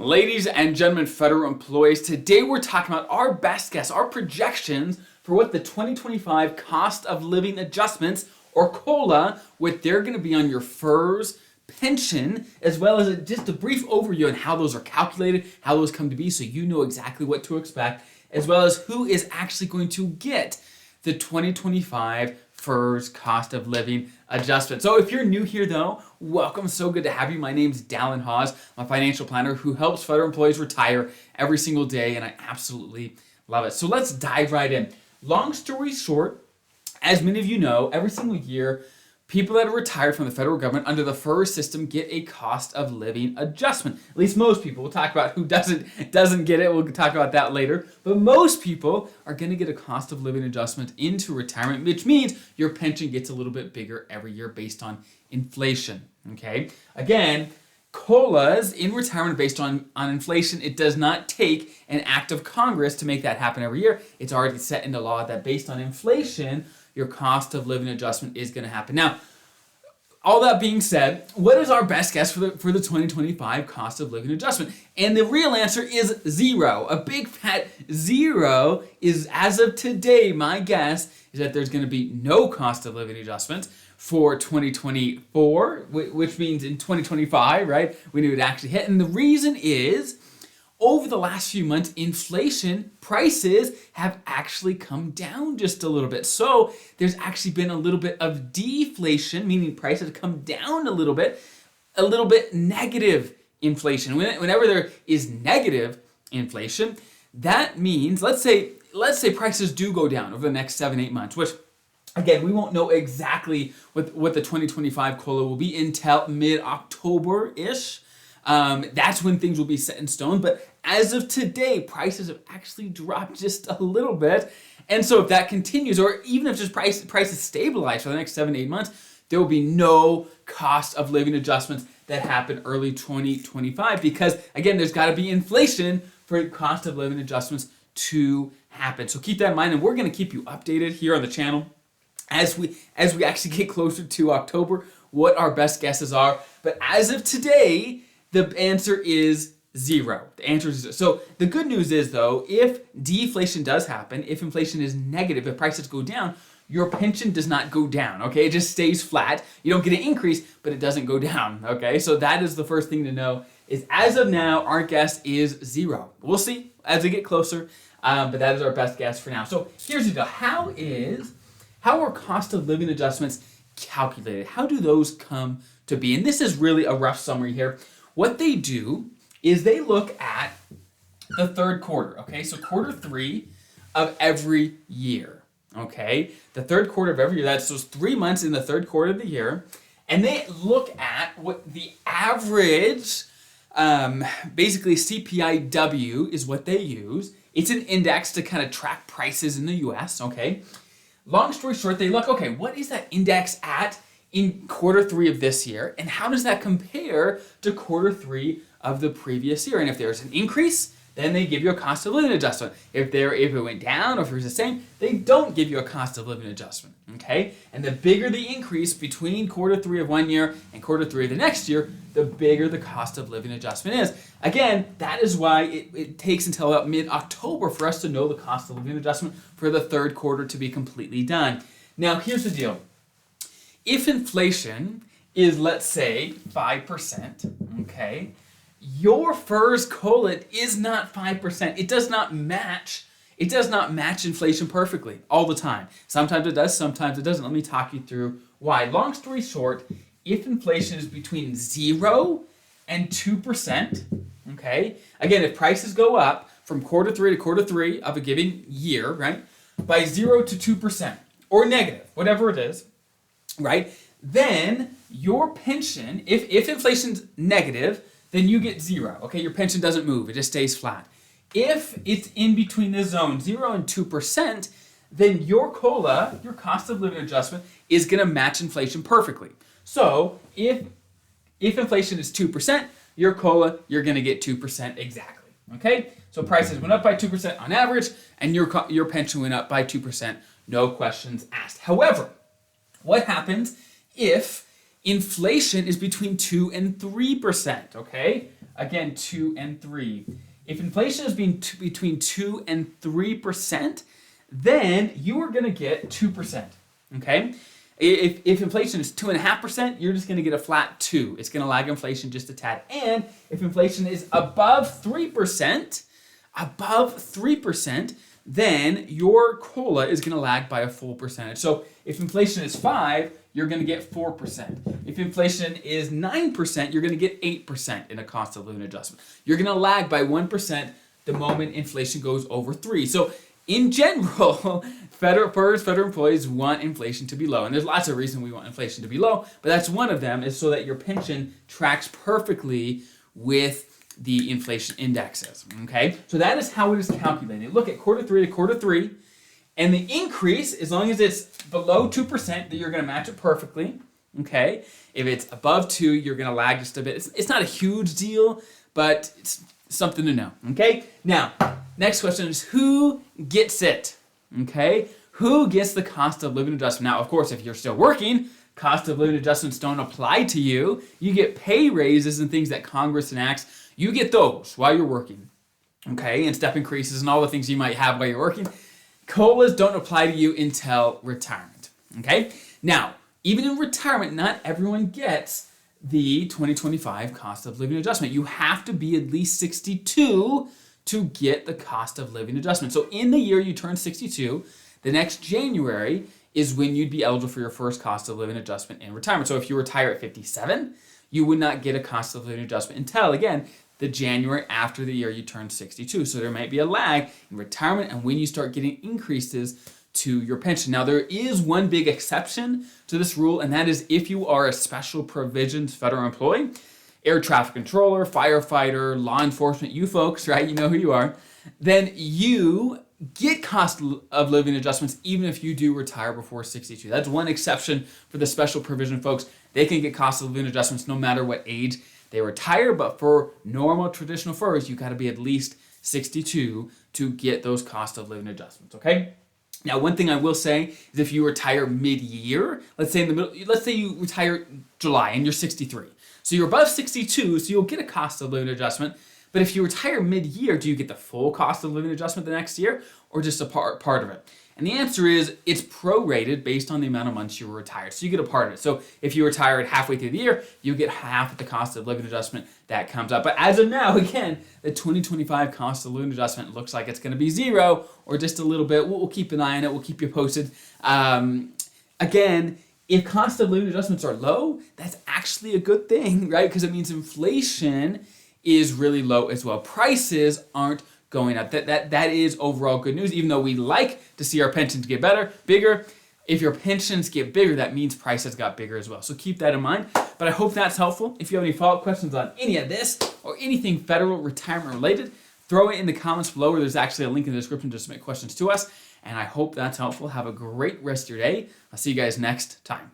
Ladies and gentlemen, federal employees, today we're talking about our best guess, our projections for what the 2025 cost of living adjustments, or COLA, what they're going to be on your FERS pension, as well as just a brief overview on how those are calculated, how those come to be, so you know exactly what to expect, as well as who is actually going to get the 2025 FERS cost of living adjustment. So if you're new here though, welcome. So good to have you. My name's Dallin Hawes. I'm a financial planner who helps federal employees retire every single day, and I absolutely love it. So let's dive right in. Long story short, as many of you know, every single year, people that are retired from the federal government under the FERS system get a cost of living adjustment. At least most people. We'll talk about who doesn't get it. We'll talk about that later. But most people are going to get a cost of living adjustment into retirement, which means your pension gets a little bit bigger every year based on inflation. Okay? Again, COLAs in retirement based on inflation. It does not take an act of Congress to make that happen every year. It's already set into law that based on inflation, your cost of living adjustment is going to happen. Now, all that being said, what is our best guess for the 2025 cost of living adjustment? And the real answer is zero. A big fat zero is, as of today, my guess is that there's going to be no cost of living adjustment for 2024, which means in 2025, right, when it would actually hit. And the reason is, over the last few months, inflation prices have actually come down just a little bit. So there's actually been a little bit of deflation, meaning prices have come down a little bit negative inflation. Whenever there is negative inflation, that means, let's say prices do go down over the next 7-8 months, which again, we won't know exactly what the 2025 COLA will be until mid-October-ish. That's when things will be set in stone. But as of today, prices have actually dropped just a little bit. And so if that continues, or even if just prices stabilize for the next 7 to 8 months, there will be no cost of living adjustments that happen early 2025. Because again, there's got to be inflation for cost of living adjustments to happen. So keep that in mind, and we're going to keep you updated here on the channel as we actually get closer to October, what our best guesses are. But as of today, the answer is zero. The answer is zero. So the good news is though, if deflation does happen, if inflation is negative, if prices go down, your pension does not go down, okay? It just stays flat. You don't get an increase, but it doesn't go down, okay? So that is the first thing to know, is as of now, our guess is zero. We'll see as we get closer, but that is our best guess for now. So here's the deal. How are cost of living adjustments calculated? How do those come to be? And this is really a rough summary here. What they do is they look at the third quarter, okay? So quarter 3 of every year, okay? The third quarter of every year, that's those 3 months in the third quarter of the year, and they look at what the average, basically CPIW is what they use. It's an index to kind of track prices in the US, okay? Long story short, they look, okay, what is that index at in quarter 3 of this year, and how does that compare to quarter 3 of the previous year? And if there's an increase, then they give you a cost of living adjustment. If it went down, or if it was the same, they don't give you a cost of living adjustment, okay? And the bigger the increase between quarter 3 of one year and quarter 3 of the next year, the bigger the cost of living adjustment is. Again, that is why it takes until about mid-October for us to know the cost of living adjustment for the third quarter to be completely done. Now, here's the deal. If inflation is, let's say, 5%, okay, your FERS COLA is not 5%. It does not match inflation perfectly all the time. Sometimes it does, sometimes it doesn't. Let me talk you through why. Long story short, if inflation is between 0 and 2%, okay, again, if prices go up from quarter 3 to quarter 3 of a given year, right, by 0 to 2%, or negative, whatever it is, right, then your pension, if inflation's negative, then you get 0, okay? Your pension doesn't move, it just stays flat. If it's in between the zone 0 and 2%, then your COLA, your cost of living adjustment, is gonna match inflation perfectly. So if inflation is 2%, your COLA, you're gonna get 2% exactly, okay? So prices went up by 2% on average, and your pension went up by 2%, no questions asked. However, what happens if inflation is between 2 and 3%, okay? again, 2 and 3. If inflation is between 2 and 3%, then you are going to get 2%. Okay? If inflation is 2.5%, you're just going to get a flat 2. It's going to lag inflation just a tad. And if inflation is above 3%, then your COLA is going to lag by a full percentage. So if inflation is 5, you're going to get 4%. If inflation is 9%, you're going to get 8% in a cost of living adjustment. You're going to lag by 1% the moment inflation goes over 3. So in general, FERS, federal employees want inflation to be low. And there's lots of reasons we want inflation to be low, but that's one of them, is so that your pension tracks perfectly with the inflation indexes. Okay? So that is how it is calculated. Look at quarter 3 to quarter 3, and the increase, as long as it's below 2%, that you're going to match it perfectly. Okay? If it's above 2, you're going to lag just a bit. It's not a huge deal, but it's something to know. Okay? Now, next question is, who gets it? Okay? Who gets the cost of living adjustment? Now, of course, if you're still working, cost of living adjustments don't apply to you. You get pay raises and things that Congress enacts. You get those while you're working. Okay? And step increases and all the things you might have while you're working. COLAs don't apply to you until retirement. Okay? Now, even in retirement, not everyone gets the 2025 cost of living adjustment. You have to be at least 62 to get the cost of living adjustment. So in the year you turn 62, the next January is when you'd be eligible for your first cost of living adjustment in retirement. So if you retire at 57, you would not get a cost of living adjustment until, again, the January after the year you turn 62. So there might be a lag in retirement and when you start getting increases to your pension. Now, there is one big exception to this rule, and that is if you are a special provisions federal employee, air traffic controller, firefighter, law enforcement, you folks, right? You know who you are. Then you get cost of living adjustments even if you do retire before 62. That's one exception for the special provision folks. They can get cost of living adjustments no matter what age they retire, but for normal traditional FERS, you got to be at least 62 to get those cost of living adjustments, okay? Now, one thing I will say is if you retire mid-year, let's say you retire July and you're 63. So you're above 62, so you'll get a cost of living adjustment. But if you retire mid-year, do you get the full cost of living adjustment the next year or just a part of it? And the answer is it's prorated based on the amount of months you were retired. So you get a part of it. So if you retire halfway through the year, you get half of the cost of living adjustment that comes up. But as of now, again, the 2025 cost of living adjustment looks like it's going to be 0 or just a little bit. We'll keep an eye on it. We'll keep you posted. Again, if cost of living adjustments are low, that's actually a good thing, right? Because it means inflation is really low as well. Prices aren't going up. That is overall good news, even though we like to see our pensions get bigger. If your pensions get bigger, that means prices got bigger as well. So keep that in mind. But I hope that's helpful. If you have any follow-up questions on any of this or anything federal retirement related, throw it in the comments below, where there's actually a link in the description to submit questions to us. And I hope that's helpful. Have a great rest of your day. I'll see you guys next time.